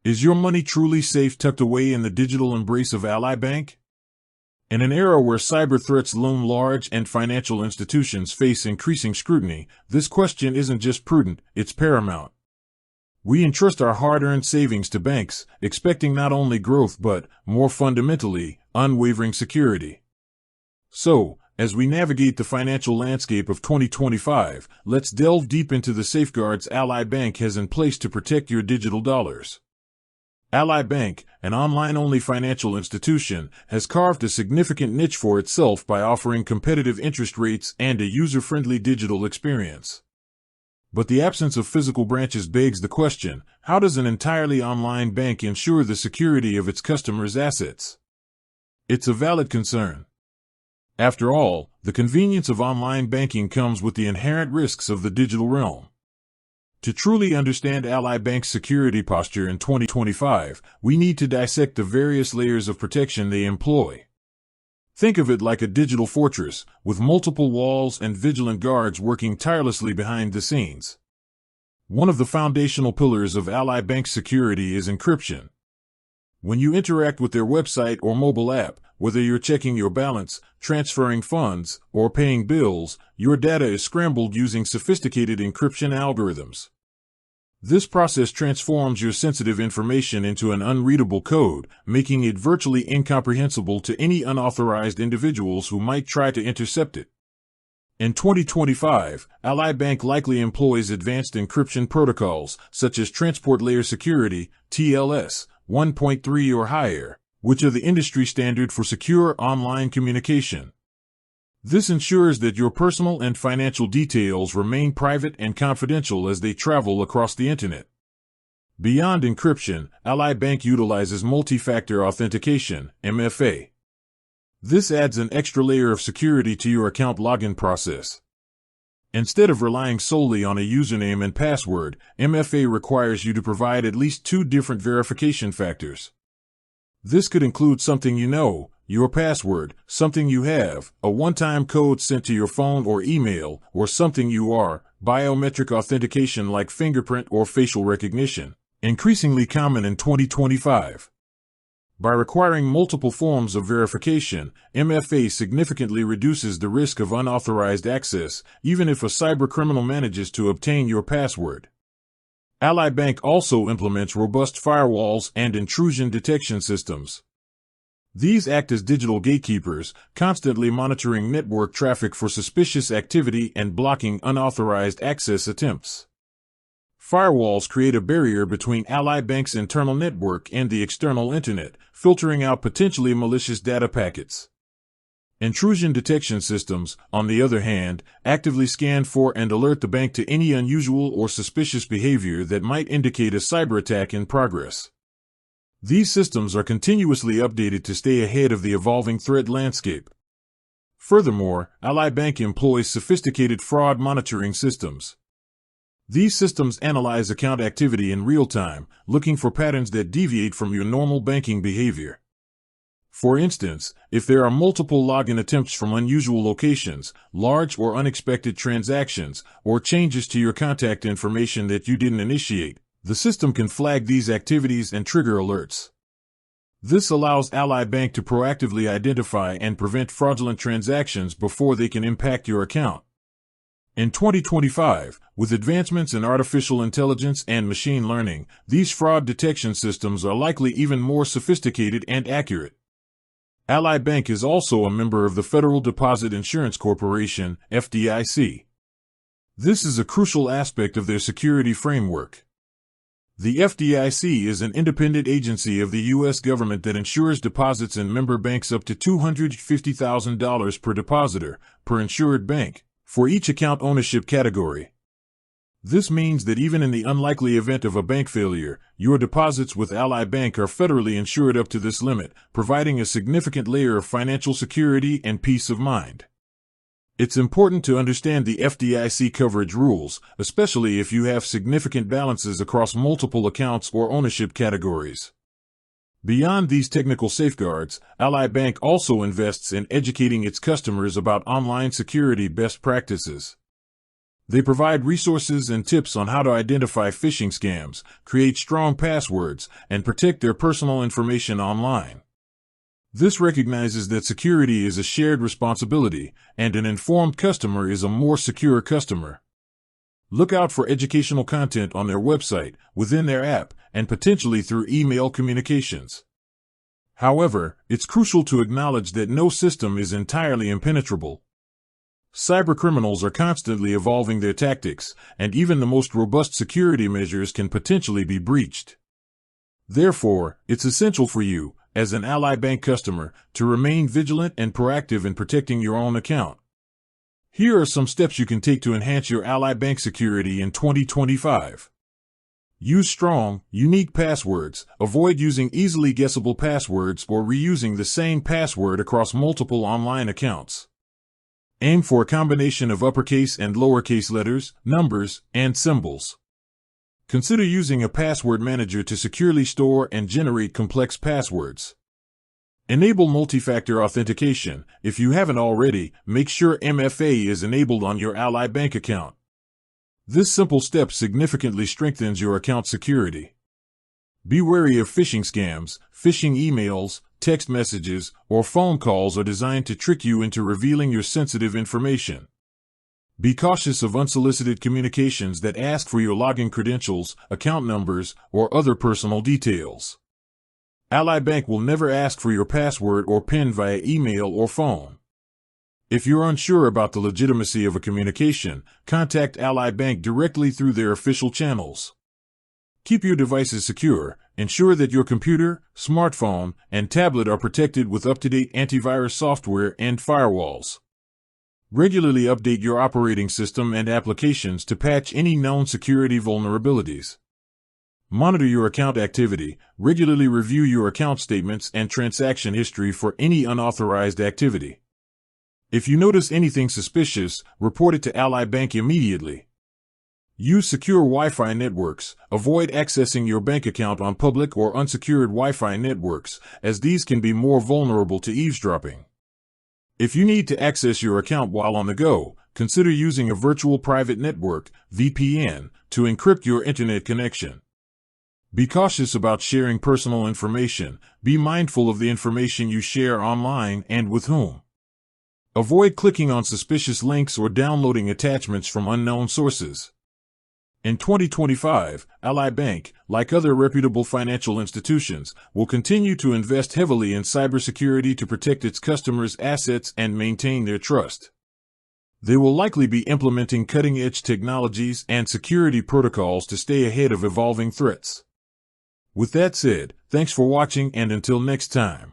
Is your money truly safe tucked away in the digital embrace of Ally Bank? In an era where cyber threats loom large and financial institutions face increasing scrutiny, this question isn't just prudent, it's paramount. We entrust our hard-earned savings to banks, expecting not only growth but, more fundamentally, unwavering security. So, as we navigate the financial landscape of 2025, let's delve deep into the safeguards Ally Bank has in place to protect your digital dollars. Ally Bank, an online-only financial institution, has carved a significant niche for itself by offering competitive interest rates and a user-friendly digital experience. But the absence of physical branches begs the question, how does an entirely online bank ensure the security of its customers' assets? It's a valid concern. After all, the convenience of online banking comes with the inherent risks of the digital realm. To truly understand Ally Bank's security posture in 2025, we need to dissect the various layers of protection they employ. Think of it like a digital fortress, with multiple walls and vigilant guards working tirelessly behind the scenes. One of the foundational pillars of Ally Bank's security is encryption. When you interact with their website or mobile app, whether you're checking your balance, transferring funds, or paying bills, your data is scrambled using sophisticated encryption algorithms. This process transforms your sensitive information into an unreadable code, making it virtually incomprehensible to any unauthorized individuals who might try to intercept it. In 2025, Ally Bank likely employs advanced encryption protocols, such as Transport Layer Security, TLS, 1.3 or higher, which are the industry standard for secure online communication. This ensures that your personal and financial details remain private and confidential as they travel across the internet. Beyond encryption, Ally Bank utilizes multi-factor authentication, MFA. This adds an extra layer of security to your account login process. Instead of relying solely on a username and password, MFA requires you to provide at least 2 different verification factors. This could include something you know, your password, something you have, a one-time code sent to your phone or email, or something you are, biometric authentication like fingerprint or facial recognition, increasingly common in 2025. By requiring multiple forms of verification, MFA significantly reduces the risk of unauthorized access, even if a cybercriminal manages to obtain your password. Ally Bank also implements robust firewalls and intrusion detection systems. These act as digital gatekeepers, constantly monitoring network traffic for suspicious activity and blocking unauthorized access attempts. Firewalls create a barrier between Ally Bank's internal network and the external internet, filtering out potentially malicious data packets. Intrusion detection systems, on the other hand, actively scan for and alert the bank to any unusual or suspicious behavior that might indicate a cyber attack in progress. These systems are continuously updated to stay ahead of the evolving threat landscape. Furthermore, Ally Bank employs sophisticated fraud monitoring systems. These systems analyze account activity in real time, looking for patterns that deviate from your normal banking behavior. For instance, if there are multiple login attempts from unusual locations, large or unexpected transactions, or changes to your contact information that you didn't initiate, the system can flag these activities and trigger alerts. This allows Ally Bank to proactively identify and prevent fraudulent transactions before they can impact your account. In 2025, with advancements in artificial intelligence and machine learning, these fraud detection systems are likely even more sophisticated and accurate. Ally Bank is also a member of the Federal Deposit Insurance Corporation, FDIC. This is a crucial aspect of their security framework. The FDIC is an independent agency of the U.S. government that insures deposits in member banks up to $250,000 per depositor, per insured bank, for each account ownership category. This means that even in the unlikely event of a bank failure, your deposits with Ally Bank are federally insured up to this limit, providing a significant layer of financial security and peace of mind. It's important to understand the FDIC coverage rules, especially if you have significant balances across multiple accounts or ownership categories. Beyond these technical safeguards, Ally Bank also invests in educating its customers about online security best practices. They provide resources and tips on how to identify phishing scams, create strong passwords, and protect their personal information online. This recognizes that security is a shared responsibility, and an informed customer is a more secure customer. Look out for educational content on their website, within their app, and potentially through email communications. However, it's crucial to acknowledge that no system is entirely impenetrable. Cybercriminals are constantly evolving their tactics, and even the most robust security measures can potentially be breached. Therefore, it's essential for you, as an Ally Bank customer, to remain vigilant and proactive in protecting your own account. Here are some steps you can take to enhance your Ally Bank security in 2025. Use strong, unique passwords. Avoid using easily guessable passwords or reusing the same password across multiple online accounts. Aim for a combination of uppercase and lowercase letters, numbers, and symbols. Consider using a password manager to securely store and generate complex passwords. Enable multi-factor authentication. If you haven't already, make sure MFA is enabled on your Ally Bank account. This simple step significantly strengthens your account security. Be wary of phishing scams. Phishing emails, text messages, or phone calls are designed to trick you into revealing your sensitive information. Be cautious of unsolicited communications that ask for your login credentials, account numbers, or other personal details. Ally Bank will never ask for your password or PIN via email or phone. If you're unsure about the legitimacy of a communication, contact Ally Bank directly through their official channels. Keep your devices secure. Ensure that your computer, smartphone, and tablet are protected with up-to-date antivirus software and firewalls. Regularly update your operating system and applications to patch any known security vulnerabilities. Monitor your account activity. Regularly review your account statements and transaction history for any unauthorized activity. If you notice anything suspicious, report it to Ally Bank immediately. Use secure Wi-Fi networks. Avoid accessing your bank account on public or unsecured Wi-Fi networks, as these can be more vulnerable to eavesdropping. If you need to access your account while on the go, consider using a virtual private network, VPN, to encrypt your internet connection. Be cautious about sharing personal information. Be mindful of the information you share online and with whom. Avoid clicking on suspicious links or downloading attachments from unknown sources. In 2025, Ally Bank, like other reputable financial institutions, will continue to invest heavily in cybersecurity to protect its customers' assets and maintain their trust. They will likely be implementing cutting-edge technologies and security protocols to stay ahead of evolving threats. With that said, thanks for watching, and until next time.